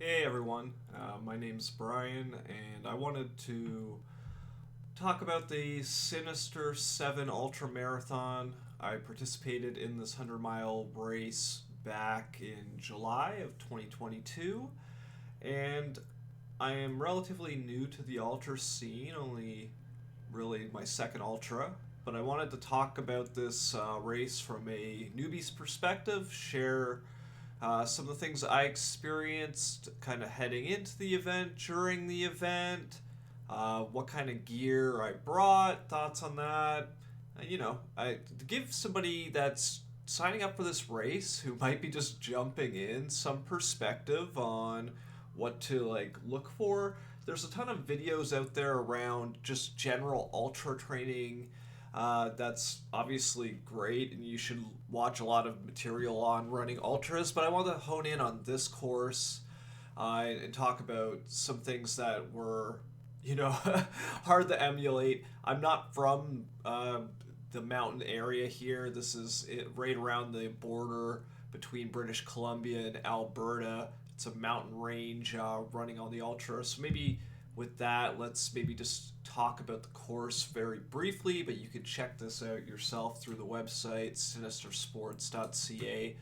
Hey everyone, my name's Brian, and I wanted to talk about the Sinister 7 Ultra Marathon. I participated in this 100-mile race back in July of 2022, and I am relatively new to the ultra scene, only really my second ultra, but I wanted to talk about this race from a newbie's perspective, share some of the things I experienced kind of heading into the event, during the event, what kind of gear I brought, thoughts on that. To give somebody that's signing up for this race who might be just jumping in some perspective on what to look for. There's a ton of videos out there around just general ultra training. That's obviously great, and you should watch a lot of material on running ultras. But I want to hone in on this course and talk about some things that were, hard to emulate. I'm not from the mountain area here. This is right around the border between British Columbia and Alberta. It's a mountain range running on the ultra. So maybe with that, let's maybe just talk about the course very briefly, but you can check this out yourself through the website sinistersports.ca.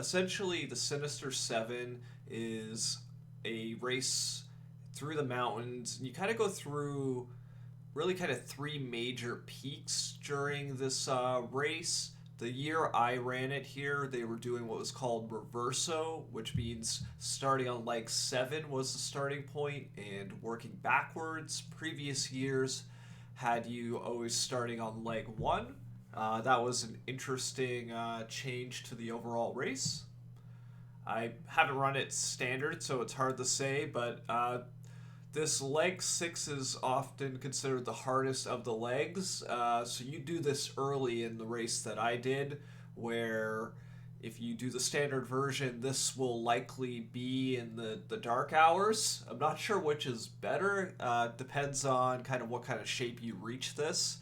Essentially, the Sinister 7 is a race through the mountains. You kind of go through really kind of three major peaks during this race. The year I ran it here, they were doing what was called Reverso, which means starting on leg 7 was the starting point and working backwards. Previous years had you always starting on leg 1. That was an interesting change to the overall race. I haven't run it standard, so it's hard to say, but this leg 6 is often considered the hardest of the legs. So you do this early in the race that I did, where if you do the standard version, this will likely be in the dark hours. I'm not sure which is better. Depends on kind of what kind of shape you reach this.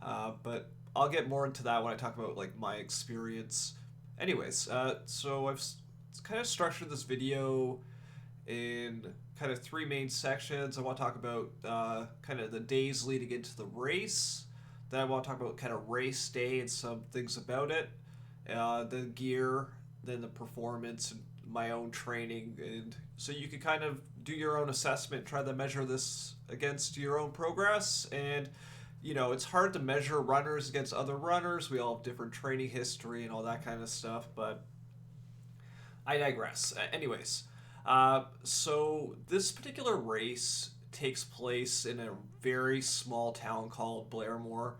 But I'll get more into that when I talk about my experience. Anyways, so I've kind of structured this video in kind of three main sections. I want to talk about kind of the days leading into the race. Then I want to talk about kind of race day and some things about it. The gear, then the performance, and my own training. And so you can kind of do your own assessment, try to measure this against your own progress. And, it's hard to measure runners against other runners. We all have different training history and all that kind of stuff. But I digress. Anyways. So this particular race takes place in a very small town called Blairmore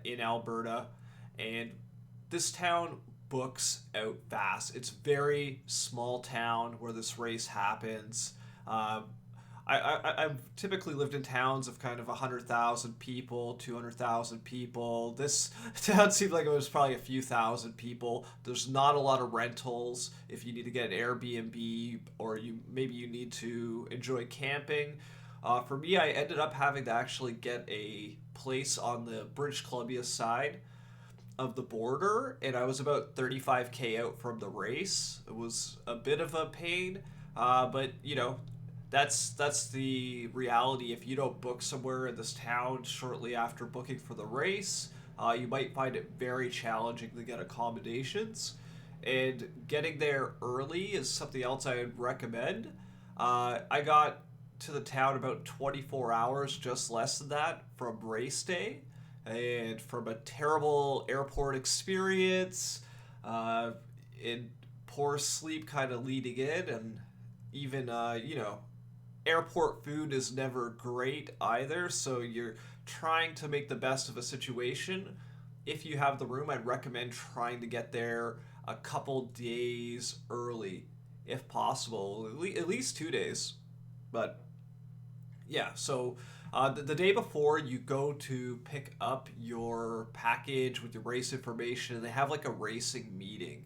in Alberta, and this town books out fast. It's a very small town where this race happens. I've typically lived in towns of kind of 100,000 people, 200,000 people. This town seemed like it was probably a few thousand people. There's not a lot of rentals if you need to get an Airbnb or maybe you need to enjoy camping. For me, I ended up having to actually get a place on the British Columbia side of the border, and I was about 35K out from the race. It was a bit of a pain, but that's the reality. If you don't book somewhere in this town shortly after booking for the race, you might find it very challenging to get accommodations. And getting there early is something else I would recommend. I got to the town about 24 hours, just less than that, from race day. And from a terrible airport experience, and poor sleep kind of leading in, and even, airport food is never great either, so you're trying to make the best of a situation. If you have the room, I'd recommend trying to get there a couple days early, if possible, at least 2 days. But yeah, so the day before, you go to pick up your package with your race information, and they have a racing meeting.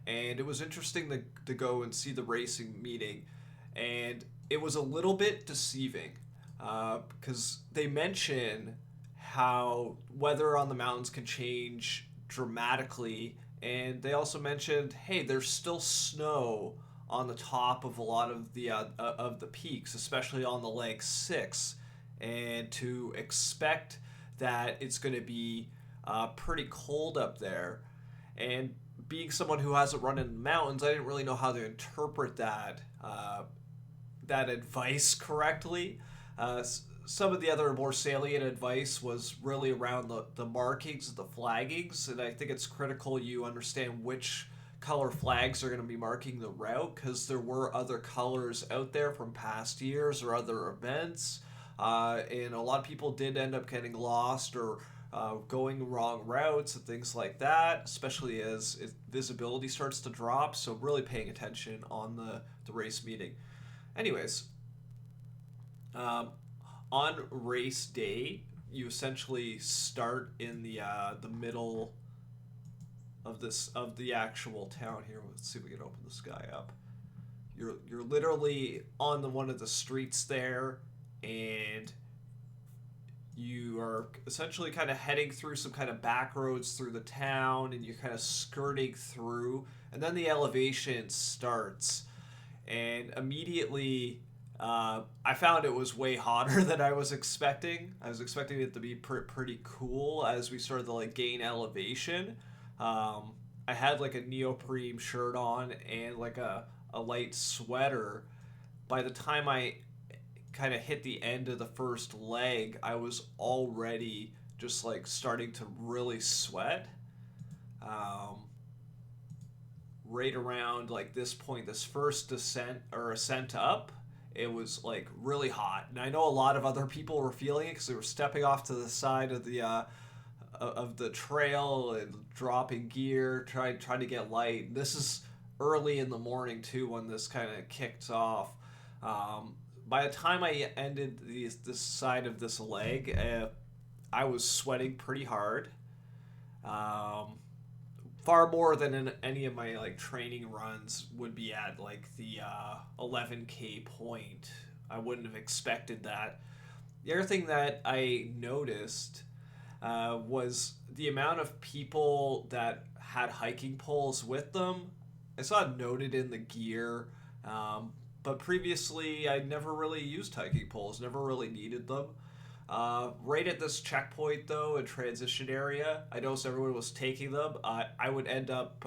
And it was interesting to go and see the racing meeting, and it was a little bit deceiving because they mention how weather on the mountains can change dramatically, and they also mentioned, hey, there's still snow on the top of a lot of the peaks, especially on the leg 6, and to expect that it's going to be pretty cold up there. And being someone who hasn't run in the mountains, I didn't really know how to interpret that advice correctly. Some of the other more salient advice was really around the markings, the flaggings, and I think it's critical you understand which color flags are going to be marking the route, because there were other colors out there from past years or other events, and a lot of people did end up getting lost or going wrong routes and things like that, especially as visibility starts to drop. So really paying attention on the race meeting. Anyways, on race day, you essentially start in the middle of the actual town here. Let's see if we can open this guy up. You're literally on one of the streets there, and you are essentially kind of heading through some kind of back roads through the town, and you're kind of skirting through, and then the elevation starts, and immediately I found it was way hotter than I was expecting. I was expecting it to be pretty cool as we started to like gain elevation. I had like a neoprene shirt on and like a light sweater. By the time I kind of hit the end of the first leg, I was already just like starting to really sweat. Right around like this point, this first ascent up, it was like really hot, and I know a lot of other people were feeling it because they were stepping off to the side of the trail and dropping gear, trying to get light. This is early in the morning too when this kind of kicked off. By the time I ended this side of this leg, I was sweating pretty hard. Far more than in any of my like training runs would be at like the 11K point. I wouldn't have expected that. The other thing that I noticed was the amount of people that had hiking poles with them. I saw it noted in the gear, but previously I never really used hiking poles, never really needed them. Right at this checkpoint, though, a transition area, I noticed everyone was taking them. I would end up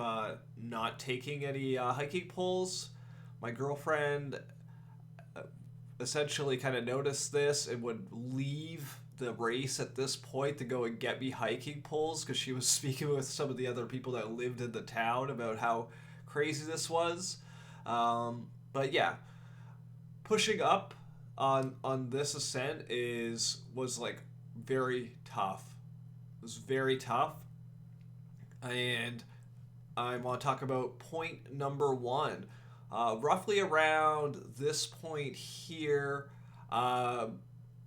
not taking any hiking poles. My girlfriend essentially kind of noticed this and would leave the race at this point to go and get me hiking poles because she was speaking with some of the other people that lived in the town about how crazy this was. But yeah, pushing up on this ascent was like very tough. It was very tough, and I want to talk about point number 1. Roughly around this point here, I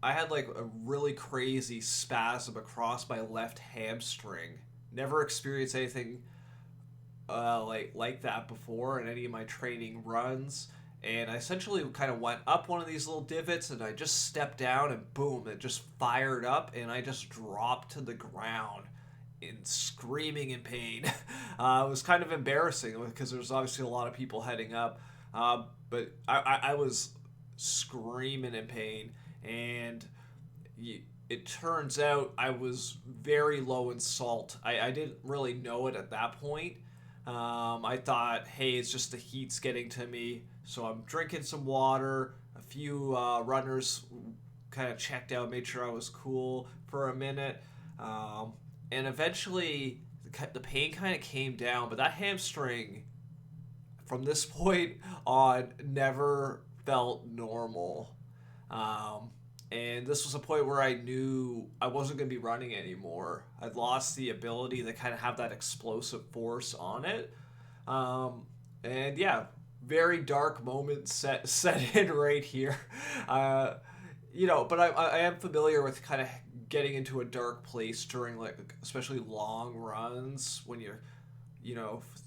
had like a really crazy spasm across my left hamstring. Never experienced anything like that before in any of my training runs. And I essentially kind of went up one of these little divots, and I just stepped down, and boom, it just fired up, and I just dropped to the ground screaming in pain. It was kind of embarrassing because there was obviously a lot of people heading up, but I was screaming in pain, and it turns out I was very low in salt. I didn't really know it at that point. I thought, hey, it's just the heat's getting to me. So I'm drinking some water. A few runners kind of checked out, made sure I was cool for a minute. And eventually the pain kind of came down. But that hamstring, from this point on, never felt normal. And this was a point where I knew I wasn't going to be running anymore. I'd lost the ability to kind of have that explosive force on it. And yeah, very dark moment set in right here. But I am familiar with kind of getting into a dark place during like especially long runs when you're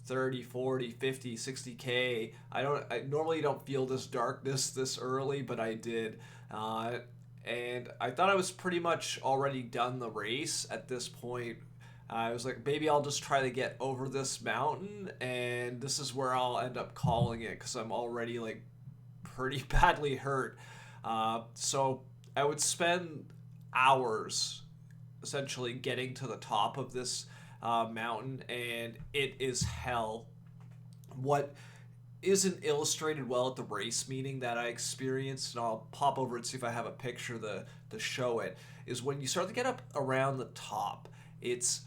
30, 40, 50, 60K. I normally don't feel this darkness this early, but I did. And I thought I was pretty much already done the race at this point. I was like, maybe I'll just try to get over this mountain, and this is where I'll end up calling it because I'm already like pretty badly hurt. So I would spend hours essentially getting to the top of this mountain, and it is hell. What isn't illustrated well at the race meeting that I experienced, and I'll pop over and see if I have a picture to show it, is when you start to get up around the top, it's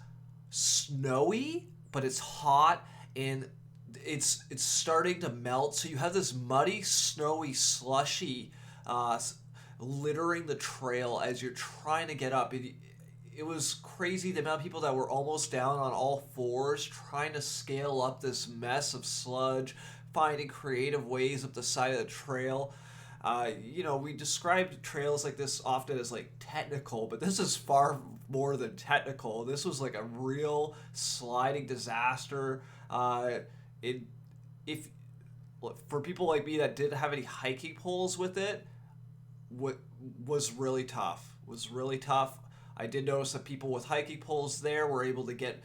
snowy, but it's hot, and it's starting to melt. So you have this muddy, snowy, slushy littering the trail as you're trying to get up. It was crazy the amount of people that were almost down on all fours trying to scale up this mess of sludge, finding creative ways up the side of the trail. We described trails like this often as like technical, but this is far more than technical. This was like a real sliding disaster. It if For people like me that didn't have any hiking poles with it, was really tough. Was really tough. I did notice that people with hiking poles there were able to get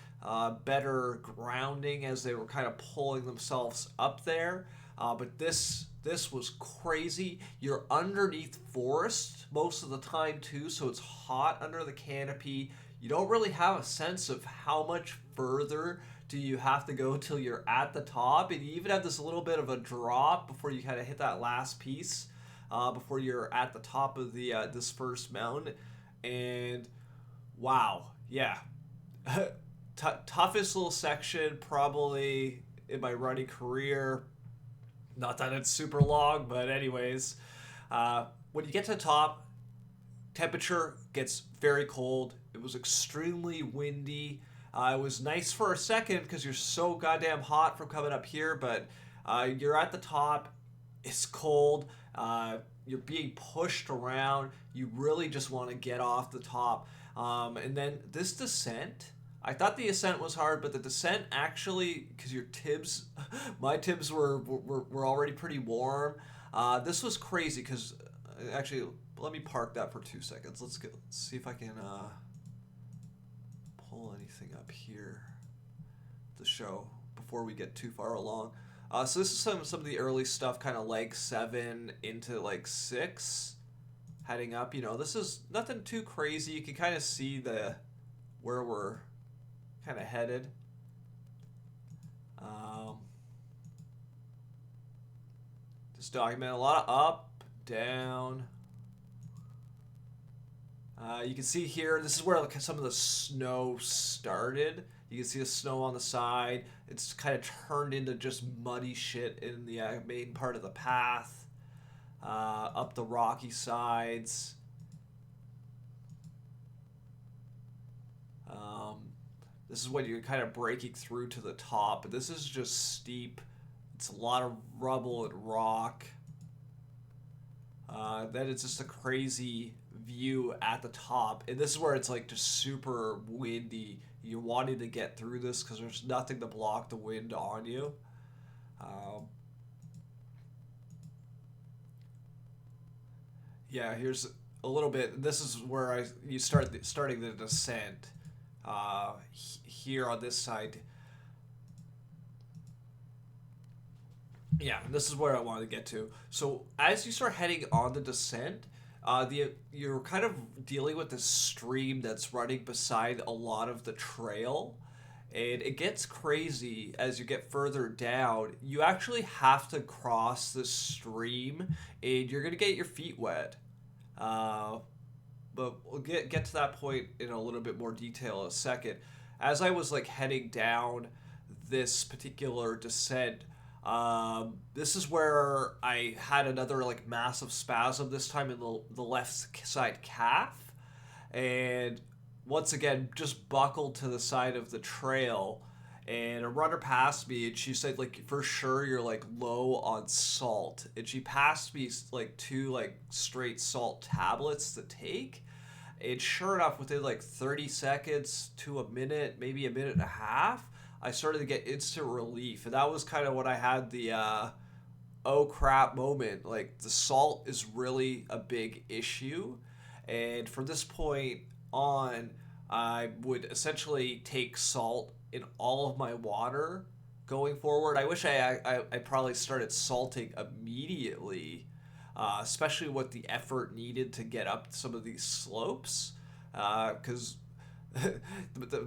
better grounding as they were kind of pulling themselves up there. But this was crazy. You're underneath forest most of the time too, so it's hot under the canopy. You don't really have a sense of how much further do you have to go till you're at the top, and you even have this little bit of a drop before you kind of hit that last piece, before you're at the top of the this first mountain. And wow, yeah, toughest little section probably in my running career. Not that it's super long, but anyways, when you get to the top, temperature gets very cold. It was extremely windy. It was nice for a second because you're so goddamn hot from coming up here, but you're at the top. It's cold. You're being pushed around. You really just want to get off the top. And then this descent, I thought the ascent was hard, but the descent actually, because your tibs, my tibs were already pretty warm. This was crazy because, actually, let me park that for 2 seconds. Let's see if I can pull anything up here to show before we get too far along. So this is some of the early stuff, kind of leg 7 into like 6, heading up. This is nothing too crazy. You can kind of see where we're kind of headed. Just document a lot of up, down. You can see here, this is where some of the snow started. You can see the snow on the side. It's kind of turned into just muddy shit in the main part of the path. Up the rocky sides. This is when you're kind of breaking through to the top. But this is just steep. It's a lot of rubble and rock. Then it's just a crazy view at the top. And this is where it's like just super windy. You're wanting to get through this because there's nothing to block the wind on you. Yeah, here's a little bit. This is where you starting the descent. Here on this side. Yeah, this is where I wanted to get to. So as you start heading on the descent, you're kind of dealing with this stream that's running beside a lot of the trail, and it gets crazy as you get further down. You actually have to cross this stream, and you're gonna get your feet wet. But we'll get to that point in a little bit more detail in a second. As I was like heading down this particular descent, this is where I had another like massive spasm, this time in the left side calf, and once again just buckled to the side of the trail. And a runner passed me, and she said, like, for sure you're like low on salt. And she passed me like 2 like straight salt tablets to take. And sure enough, within like 30 seconds to a minute, maybe a minute and a half, I started to get instant relief. And that was kind of when I had the oh crap moment. Like, the salt is really a big issue. And from this point on, I would essentially take salt in all of my water going forward. I wish I probably started salting immediately, especially with the effort needed to get up some of these slopes, because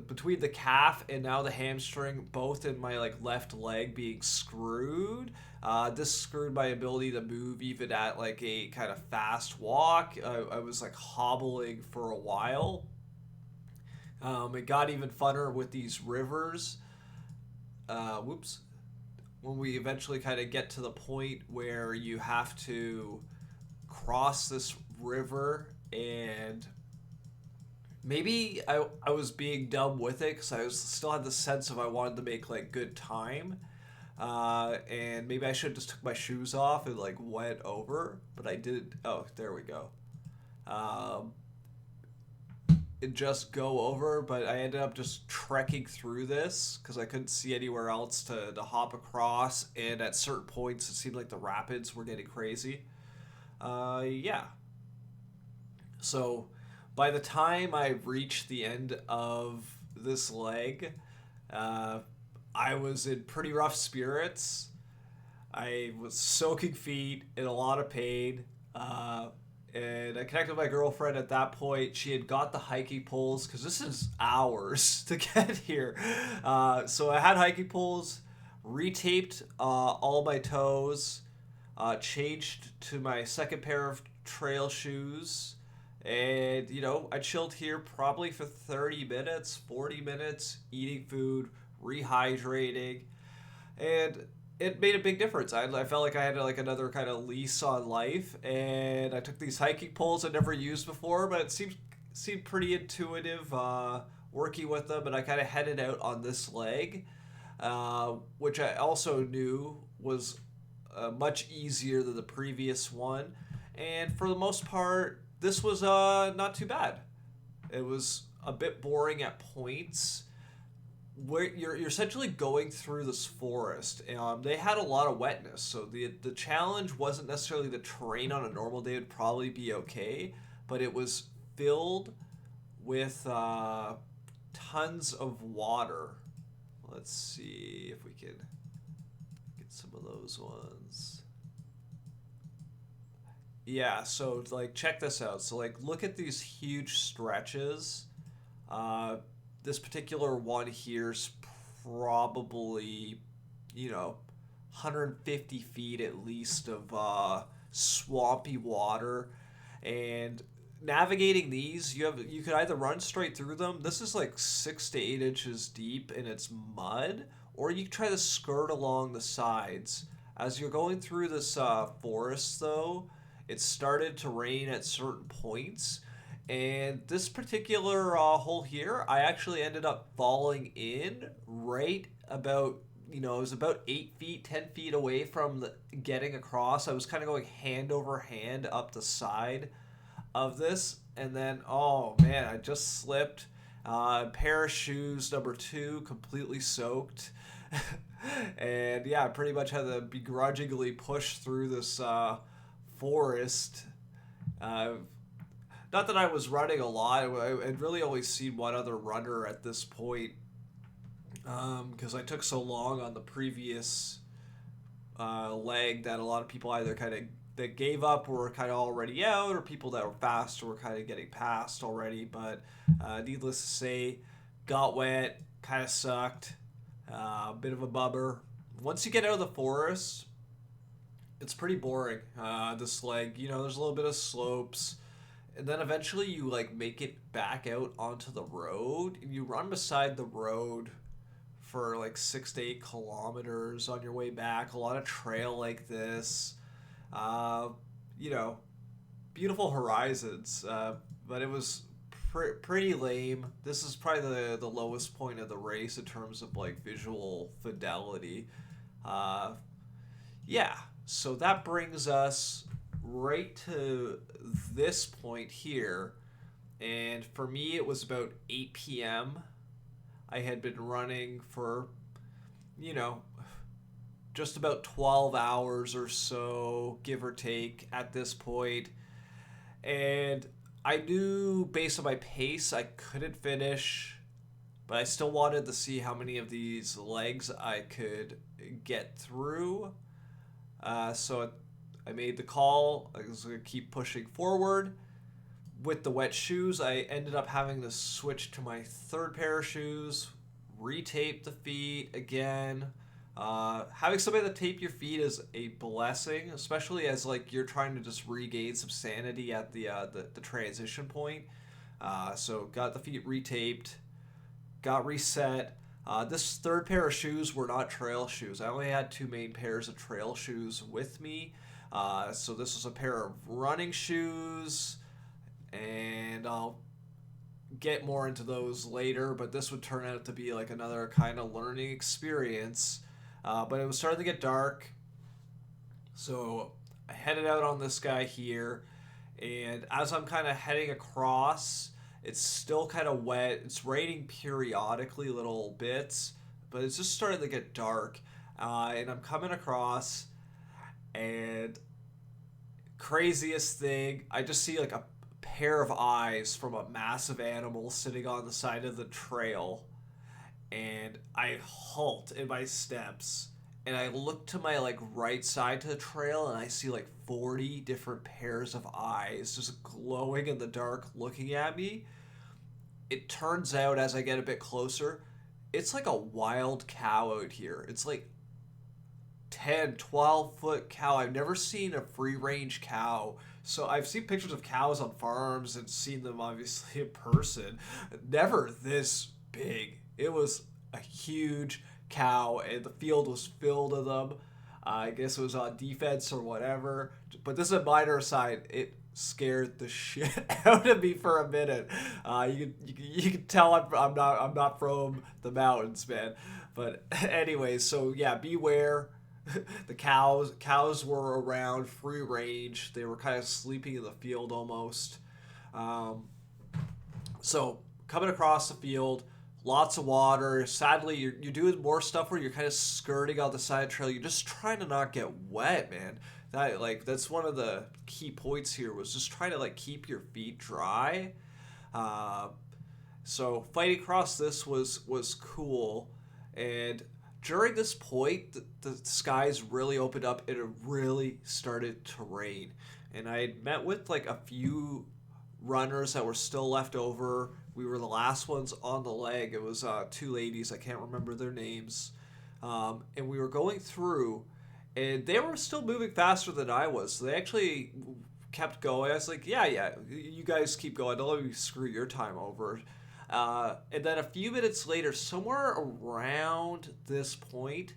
between the calf and now the hamstring, both in my like left leg being screwed, this screwed my ability to move even at like a kind of fast walk. I was like hobbling for a while. It got even funner with these rivers. Whoops. When we eventually kind of get to the point where you have to cross this river, and maybe I was being dumb with it because still had the sense of I wanted to make like good time. And maybe I should have just took my shoes off and like went over, but I did. Oh, there we go. Um, it just go over, but I ended up just trekking through this because I couldn't see anywhere else to hop across, and at certain points it seemed like the rapids were getting crazy. Yeah. So by the time I reached the end of this leg, uh, I was in pretty rough spirits. I was soaking feet, in a lot of pain. And I connected with my girlfriend at that point. She had got the hiking poles because this is hours to get here. So I had hiking poles, retaped all my toes, changed to my second pair of trail shoes, and I chilled here probably for 30 minutes, 40 minutes, eating food, rehydrating, and it made a big difference. I felt like I had like another kind of lease on life, and I took these hiking poles I'd never used before, but it seemed pretty intuitive working with them, and I kind of headed out on this leg, which I also knew was much easier than the previous one, and for the most part, this was not too bad. It was a bit boring at points where you're essentially going through this forest. They had a lot of wetness, so the challenge wasn't necessarily the terrain. On a normal day would probably be okay, but it was filled with tons of water. Let's see if we can get some of those ones. Yeah, so like check this out. So like look at these huge stretches. Uh, this particular one here's probably, 150 feet at least of swampy water, and navigating these, you could either run straight through them. This is like 6 to 8 inches deep and it's mud, or you try to skirt along the sides. As you're going through this forest, though, it started to rain at certain points, and this particular hole here, I actually ended up falling in right about, it was about 8 feet, 10 feet away from getting across. I was kind of going hand over hand up the side of this, and then, oh man, I just slipped. Pair of shoes, number two, completely soaked. And yeah, I pretty much had to begrudgingly push through this forest. Uh, Not that I was running a lot. I'd really only seen one other runner at this point, because I took so long on the previous leg that a lot of people either kind of that gave up were kind of already out, or people that were fast were kind of getting past already. But needless to say, got wet, kind of sucked, a bit of a bummer. Once you get out of the forest, it's pretty boring. This leg, there's a little bit of slopes, and then eventually you like make it back out onto the road, and you run beside the road for like 6 to 8 kilometers on your way back. A lot of trail like this, uh, you know, beautiful horizons, but it was pretty lame. This is probably the lowest point of the race in terms of like visual fidelity. Uh, yeah, so that brings us right to this point here. And for me, it was about 8 p.m. I had been running for, you know, just about 12 hours or so, give or take, at this point. And I knew based on my pace I couldn't finish, but I still wanted to see how many of these legs I could get through. So I made the call. I was going to keep pushing forward. With the wet shoes, I ended up having to switch to my third pair of shoes, retape the feet again. Having somebody to tape your feet is a blessing, especially as like you're trying to just regain some sanity at the transition point. So got the feet retaped, got reset. This third pair of shoes were not trail shoes. I only had two main pairs of trail shoes with me. So this was a pair of running shoes, and I'll get more into those later, but this would turn out to be like another kind of learning experience. But it was starting to get dark, so I headed out on this guy here, and as I'm kind of heading across, it's still kind of wet. It's raining periodically, little bits, but it's just starting to get dark. And I'm coming across, and craziest thing, I just see like a pair of eyes from a massive animal sitting on the side of the trail, and I halt in my steps, and I look to my like right side to the trail, and I see like 40 different pairs of eyes just glowing in the dark looking at me. It turns out as I get a bit closer, it's like a wild cow out here. It's like 10, 12-foot cow. I've never seen a free range cow. So I've seen pictures of cows on farms and seen them obviously in person. Never this big. It was a huge cow, and the field was filled with them. I guess it was on defense or whatever. But this is a minor aside. It scared the shit out of me for a minute. You can tell I'm not from the mountains, man. But anyways, so yeah, beware. The cows were around free range. They were kind of sleeping in the field almost. So coming across the field, lots of water. Sadly, you're doing more stuff where you're kind of skirting on the side trail. You're just trying to not get wet, man. That's one of the key points here, was just trying to like keep your feet dry. So fighting across this was cool, and during this point, the skies really opened up and it really started to rain. And I had met with like a few runners that were still left over. We were the last ones on the leg. It was two ladies. I can't remember their names. And we were going through, and they were still moving faster than I was. So they actually kept going. I was like, yeah, you guys keep going. Don't let me screw your time over. And then a few minutes later, somewhere around this point,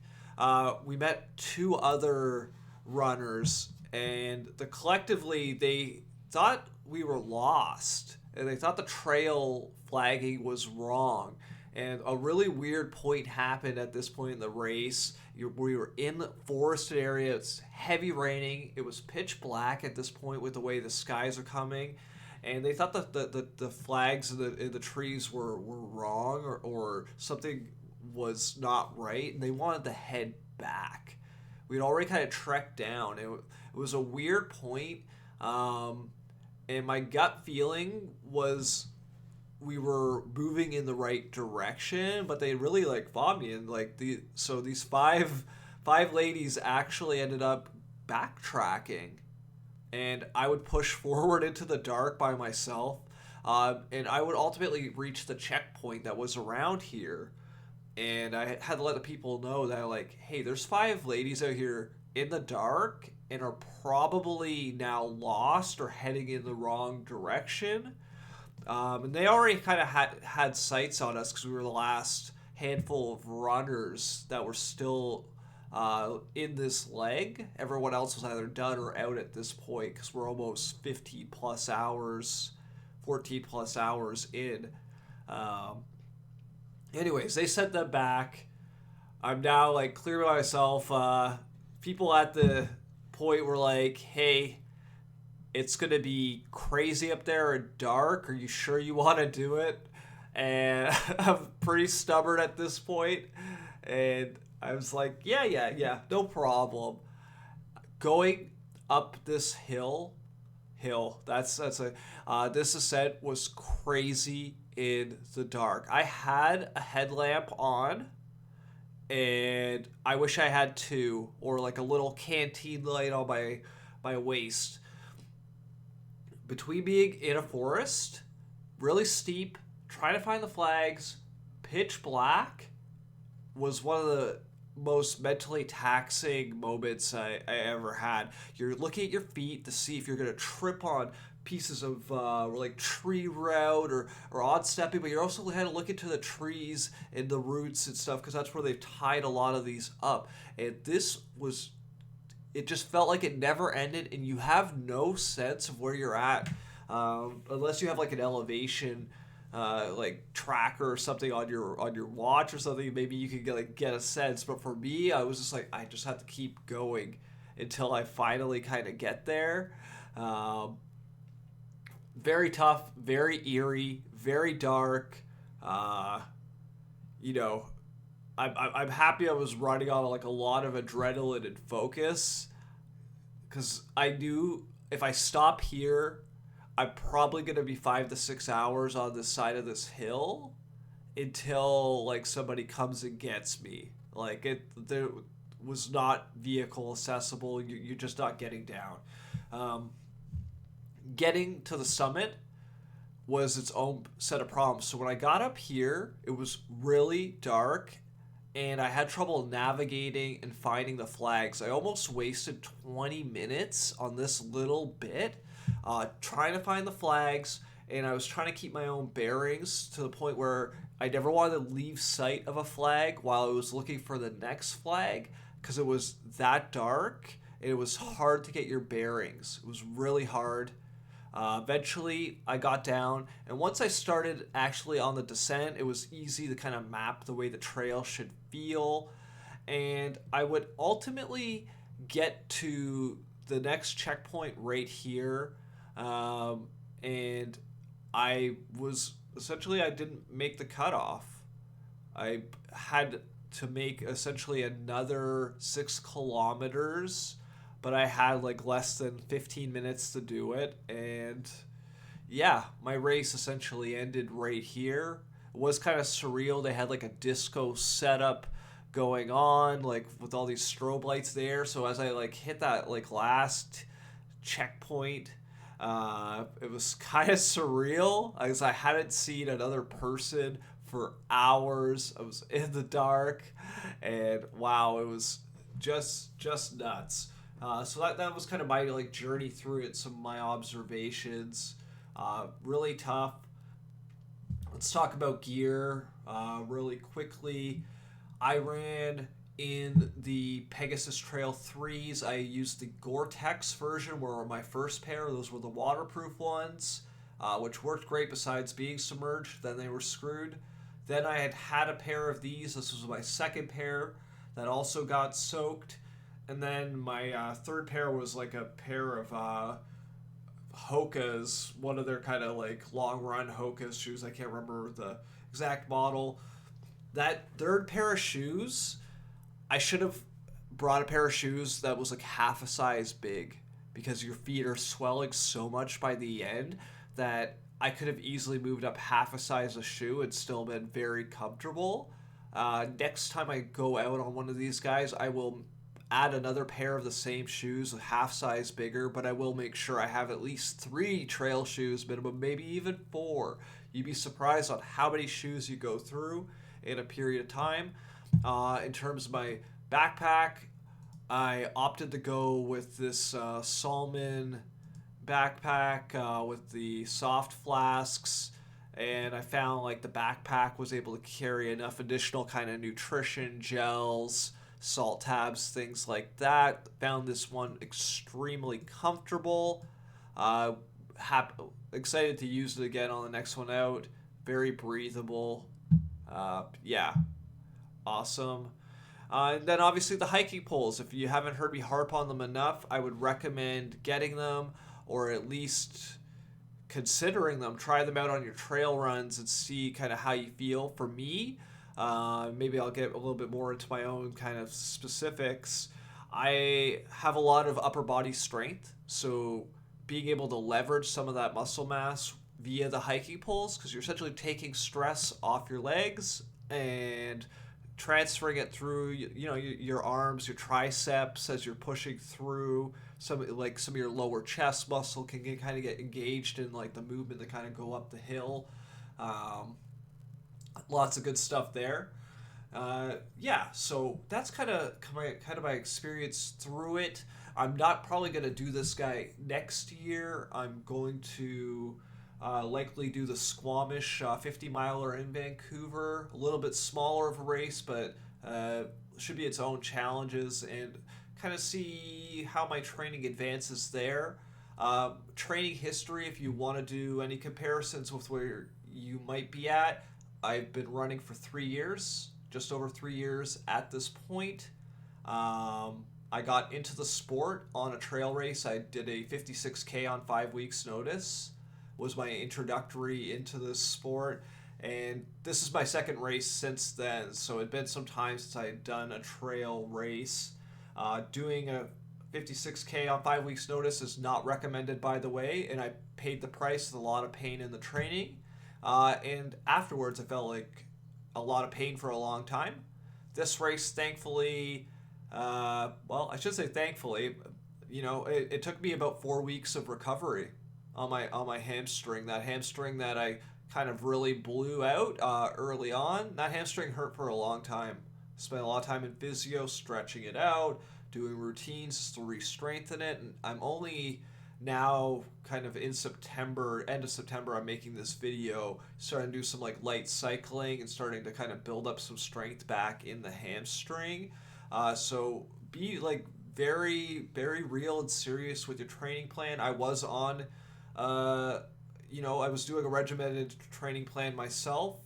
we met two other runners, and collectively they thought we were lost, and they thought the trail flagging was wrong. And a really weird point happened at this point in the race. We were in the forested area. It's heavy raining. It was pitch black at this point with the way the skies are coming. And they thought that the flags in the trees were wrong, or something was not right, and they wanted to head back. We'd already kind of trekked down. It was a weird point, and my gut feeling was we were moving in the right direction, but they really like fought me, and so these five ladies actually ended up backtracking. And I would push forward into the dark by myself, and I would ultimately reach the checkpoint that was around here. And I had to let the people know that, like, hey, there's five ladies out here in the dark and are probably now lost or heading in the wrong direction. And they already kind of had sights on us because we were the last handful of runners that were still in this leg. Everyone else was either done or out at this point because we're almost 15 plus hours, 14 plus hours in. Anyways, they sent them back. I'm now like clear by myself. People at the point were like, hey, it's going to be crazy up there and dark. Are you sure you want to do it? And I'm pretty stubborn at this point. And I was like, yeah, no problem. Going up this hill, hill. This ascent was crazy in the dark. I had a headlamp on, and I wish I had two, or like a little canteen light on my waist. Between being in a forest, really steep, trying to find the flags, pitch black, was one of the most mentally taxing moments I ever had. You're looking at your feet to see if you're going to trip on pieces of like tree route or odd stepping, but you're also kind of looking to the trees and the roots and stuff because that's where they've tied a lot of these up. And it just felt like it never ended, and you have no sense of where you're at unless you have like an elevation like tracker or something on your watch or something. Maybe you could get a sense. But for me, I was just like, I just have to keep going until I finally kind of get there. Very tough, very eerie, very dark. You know, I'm happy I was running on like a lot of adrenaline and focus, because I knew if I stop here, I'm probably gonna be 5 to 6 hours on this side of this hill until like somebody comes and gets me. Like there was not vehicle accessible. You're just not getting down. Getting to the summit was its own set of problems. So when I got up here, it was really dark and I had trouble navigating and finding the flags. I almost wasted 20 minutes on this little bit trying to find the flags, and I was trying to keep my own bearings to the point where I never wanted to leave sight of a flag while I was looking for the next flag, because it was that dark and it was hard to get your bearings. It was really hard. Eventually, I got down, and once I started actually on the descent, it was easy to kind of map the way the trail should feel, and I would ultimately get to the next checkpoint right here, and I didn't make the cutoff. I had to make essentially another 6 kilometers, but I had like less than 15 minutes to do it. And yeah, my race essentially ended right here. It was kind of surreal. They had like a disco setup going on, like with all these strobe lights there. So as I like hit that like last checkpoint, it was kind of surreal because I hadn't seen another person for hours. I was in the dark, and wow, it was just nuts. So that was kind of my like journey through it. Some of my observations. Really tough. Let's talk about gear really quickly. I ran in the Pegasus Trail 3s. I used the Gore-Tex version, were my first pair. Those were the waterproof ones, which worked great besides being submerged. Then they were screwed. Then I had a pair of these. This was my second pair that also got soaked. And then my third pair was like a pair of Hoka's, one of their kind of like long run Hoka's shoes. I can't remember the exact model. That third pair of shoes, I should have brought a pair of shoes that was like half a size big, because your feet are swelling so much by the end that I could have easily moved up half a size of shoe and still been very comfortable. Next time I go out on one of these guys, I will add another pair of the same shoes, a half size bigger, but I will make sure I have at least 3 trail shoes minimum, maybe even 4. You'd be surprised on how many shoes you go through in a period of time. In terms of my backpack, I opted to go with this Salmon backpack with the soft flasks, and I found like the backpack was able to carry enough additional kind of nutrition gels, salt tabs, things like that. Found this one extremely comfortable. Excited to use it again on the next one out. Very breathable. Yeah, awesome. And then obviously the hiking poles. If you haven't heard me harp on them enough, I would recommend getting them, or at least considering them. Try them out on your trail runs and see kind of how you feel. For me, maybe I'll get a little bit more into my own kind of specifics. I have a lot of upper body strength, so being able to leverage some of that muscle mass via the hiking poles, because you're essentially taking stress off your legs and transferring it through your arms, your triceps, as you're pushing through some of your lower chest muscle can kind of get engaged in like the movement to kind of go up the hill. um, Lots of good stuff there. Yeah, so that's kind of my experience through it. I'm not probably going to do this guy next year. I'm going to likely do the Squamish 50 miler in Vancouver. A little bit smaller of a race, but should be its own challenges, and kind of see how my training advances there. Training history, if you want to do any comparisons with where you might be at, I've been running for 3 years, just over 3 years at this point. I got into the sport on a trail race. I did a 56K on 5 weeks' notice. Was my introductory into this sport, and this is my second race since then. So it'd been some time since I had done a trail race. Doing a 56K on 5 weeks' notice is not recommended, by the way, and I paid the price with a lot of pain in the training. And afterwards, I felt like a lot of pain for a long time. This race, thankfully, I should say thankfully, it took me about 4 weeks of recovery on my hamstring. That hamstring that I kind of really blew out early on. That hamstring hurt for a long time. Spent a lot of time in physio, stretching it out, doing routines to re-strengthen it. And I'm only now kind of in September, end of September, I'm making this video, starting to do some like light cycling and starting to kind of build up some strength back in the hamstring. So be like very, very real and serious with your training plan. I was on, I was doing a regimented training plan myself.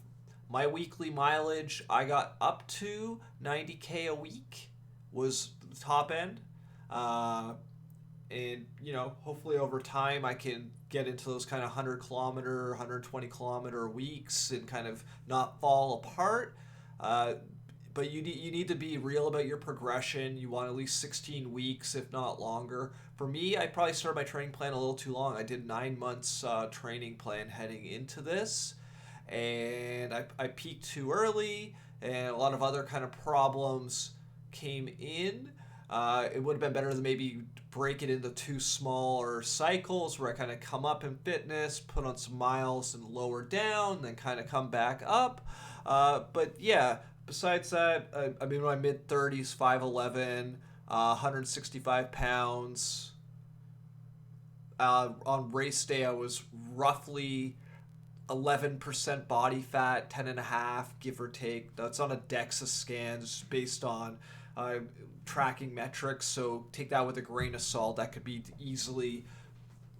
My weekly mileage, I got up to 90K a week was the top end. And hopefully over time I can get into those kind of 100 kilometer, 120 kilometer weeks and kind of not fall apart. But you need to be real about your progression. You want at least 16 weeks, if not longer. For me, I probably started my training plan a little too long. I did 9 months training plan heading into this, and I peaked too early, and a lot of other kind of problems came in. It would have been better to maybe break it into 2 smaller cycles where I kind of come up in fitness, put on some miles and lower down, then kind of come back up. But yeah, besides that, I'm in my mid-30s, 5'11", 165 pounds. On race day, I was roughly 11% body fat, 10.5, give or take. That's on a DEXA scan, just based on tracking metrics, so take that with a grain of salt. That could be easily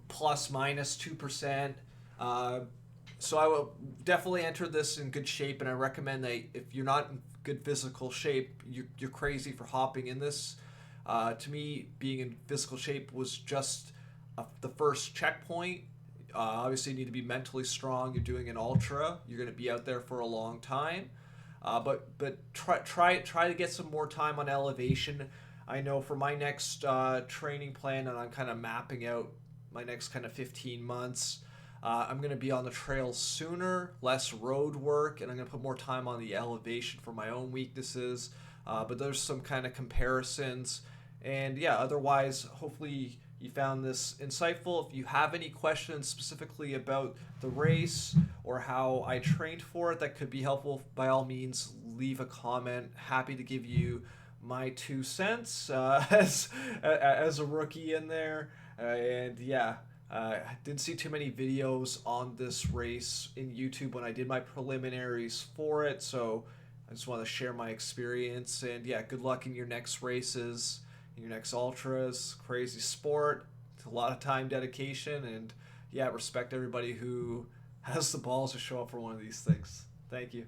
plus minus 2%. So I will definitely enter this in good shape, and I recommend that if you're not in good physical shape, you're crazy for hopping in this. To me, being in physical shape was just the first checkpoint. Obviously, you need to be mentally strong. You're doing an ultra. You're going to be out there for a long time. But try to get some more time on elevation. I know for my next training plan, and I'm kind of mapping out my next kind of 15 months, I'm going to be on the trails sooner, less road work, and I'm going to put more time on the elevation for my own weaknesses. But there's some kind of comparisons. And yeah, otherwise, hopefully you found this insightful. If you have any questions specifically about the race or how I trained for it that could be helpful, by all means, leave a comment. Happy to give you my 2 cents as a rookie in there. And yeah, I didn't see too many videos on this race in YouTube when I did my preliminaries for it, so I just want to share my experience. And yeah, good luck in your next races, your next ultras. Crazy sport. It's a lot of time dedication, and yeah, respect everybody who has the balls to show up for one of these things. Thank you.